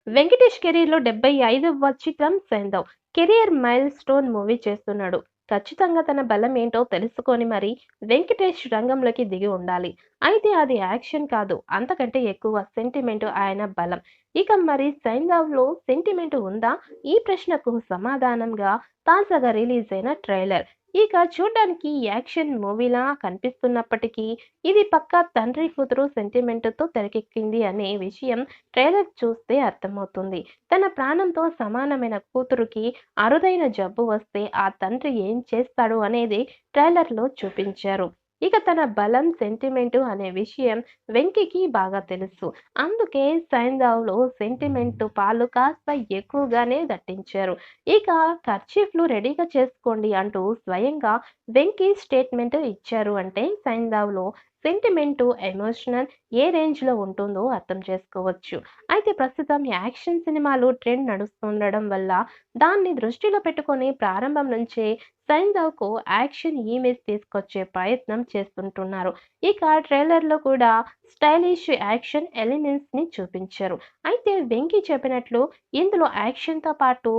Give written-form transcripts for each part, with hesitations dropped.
వెంకటేష్ కెరీర్‌లో 75వ చిత్రం 'Saindhav'. Career mile stone movie చేస్తున్నాడు. ఖచ్చితంగా తన బలమేంటో తెలుసుకొని మరి వెంకటేష్ రంగంలోకి దిగి ఉండాలి. అయితే అది యాక్షన్ కాదు. అంతకంటే ఎక్కువ సెంటిమెంట్ ఆయన బలం. ఇక మరి 'సైంధవ్‌లో' సెంటిమెంట్ ఉందా? ఈ ప్రశ్నకు సమాధానంగా తాజాగా రిలీజ్ అయిన ట్రైలర్. ఇక చూడ్డానికి యాక్షన్ మూవీలా కనిపిస్తున్నప్పటికీ ఇది పక్కా తండ్రి కూతురు సెంటిమెంట్‌తో తెరకెక్కింది అనే విషయం ట్రైలర్ చూస్తే అర్థమవుతుంది. తన ప్రాణంతో సమానమైన కూతురుకి అరుదైన జబ్బు వస్తే ఆ తండ్రి ఏం చేస్తాడు అనేది ట్రైలర్‌లో చూపించారు. ఇక తన బలం, సెంటిమెంటు అనే విషయం వెంకికి బాగా తెలుసు. అందుకే 'సైంధవ్‌లో' సెంటిమెంటు పాలు కాస్త ఎక్కువగానే దట్టించారు. ఇక కర్చీఫ్‌లు రెడీగా చేసుకోండి అంటూ స్వయంగా వెంకీ స్టేట్మెంట్ ఇచ్చారు అంటే 'సైంధవ్‌లో' సెంటిమెంటు, ఎమోషనల్ ఏ రేంజ్‌లో ఉంటుందో అర్థం చేసుకోవచ్చు. అయితే ప్రస్తుతం యాక్షన్ సినిమాలు ట్రెండ్ నడుస్తుండడం వల్ల దాన్ని దృష్టిలో పెట్టుకొని ప్రారంభం నుంచే 'సైంధవ్‌కు' యాక్షన్ ఇమేజ్ తీసుకొచ్చే ప్రయత్నం చేస్తుంటున్నారు. ఇక ట్రైలర్‌లో కూడా స్టైలిష్ యాక్షన్ ఎలిమెంట్స్‌ని చూపించారు. అయితే వెంకీ చెప్పినట్లు ఇందులో యాక్షన్‌తో పాటు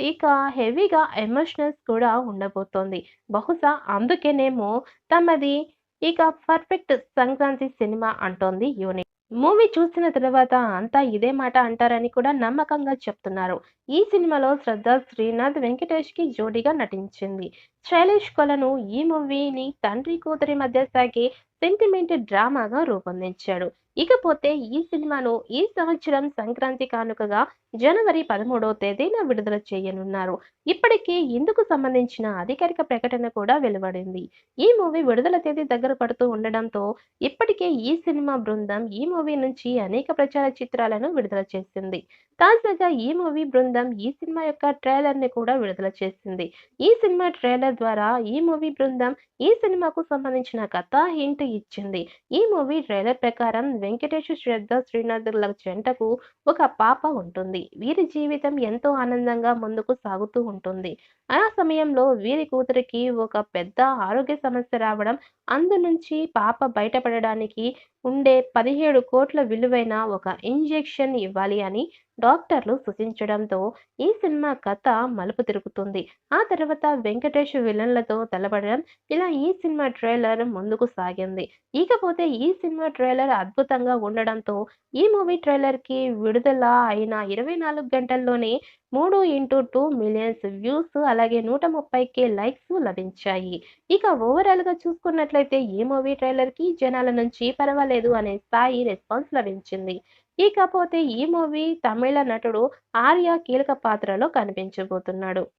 ఇక హెవీగా ఎమోషనల్స్ కూడా ఉండబోతోంది. బహుశా అందుకేనేమో తమది ఇక పర్ఫెక్ట్ సంక్రాంతి సినిమా అంటోంది యూనిట్. మూవీ చూసిన తర్వాత అంతా ఇదే మాట అంటారని కూడా నమ్మకంగా చెప్తున్నారు. ఈ సినిమాలో శ్రద్ధ శ్రీనాథ్ వెంకటేష్‌కి జోడీగా నటించింది. శైలేష్ కొలను ఈ మూవీని తండ్రి కూతురి మధ్య సాగే సెంటిమెంట్ డ్రామాగా రూపొందించాడు. ఇకపోతే ఈ సినిమాను ఈ సంవత్సరం సంక్రాంతి కానుకగా జనవరి 13వ తేదీన విడుదల చేయనున్నారు. ఇప్పటికే ఇందుకు సంబంధించిన అధికారిక ప్రకటన కూడా వెలువడింది. ఈ మూవీ విడుదల తేదీ దగ్గర పడుతూ ఉండడంతో ఇప్పటికే ఈ సినిమా బృందం ఈ మూవీ నుంచి అనేక ప్రచార చిత్రాలను విడుదల చేసింది. తాజాగా ఈ మూవీ బృందం ఈ సినిమా యొక్క ట్రైలర్‌ని కూడా విడుదల చేసింది. ఈ సినిమా ట్రైలర్ ద్వారా ఈ మూవీ బృందం ఈ సినిమాకు సంబంధించిన కథా హింట్ ఇచ్చింది. ఈ మూవీ ట్రైలర్ ప్రకారం వెంకటేష్, శ్రద్ధ శ్రీనాథ్‌ల జంటకు ఒక పాప ఉంటుంది. వీరి జీవితం ఎంతో ఆనందంగా ముందుకు సాగుతూ ఉంటుంది. ఆ సమయంలో వీరి కూతురికి ఒక పెద్ద ఆరోగ్య సమస్య రావడం, అందు నుంచి పాప బయటపడడానికి ఉండే 17,00,00,000 విలువైన ఒక ఇంజెక్షన్ ఇవ్వాలి అని డాక్టర్లు సూచించడంతో ఈ సినిమా కథ మలుపు తిరుగుతుంది. ఆ తర్వాత వెంకటేష్ విలన్లతో తలపడడం ఇలా ఈ సినిమా ట్రైలర్ ముందుకు సాగింది. ఇకపోతే ఈ సినిమా ట్రైలర్ అద్భుతంగా ఉండడంతో ఈ మూవీ ట్రైలర్‌కి విడుదల అయిన 24 గంటల్లోనే 3/2 మిలియన్స్ వ్యూస్ అలాగే 130,000 లైక్స్ లభించాయి. ఇక ఓవరాల్‌గా చూసుకున్నట్లయితే ఈ మూవీ ట్రైలర్‌కి జనాల నుంచి పర్వాలేదు అనే స్థాయి రెస్పాన్స్ లభించింది. ఇకపోతే ఈ మూవీ తమిళ నటుడు 'ఆర్య' కీలక పాత్రలో కనిపించబోతున్నాడు.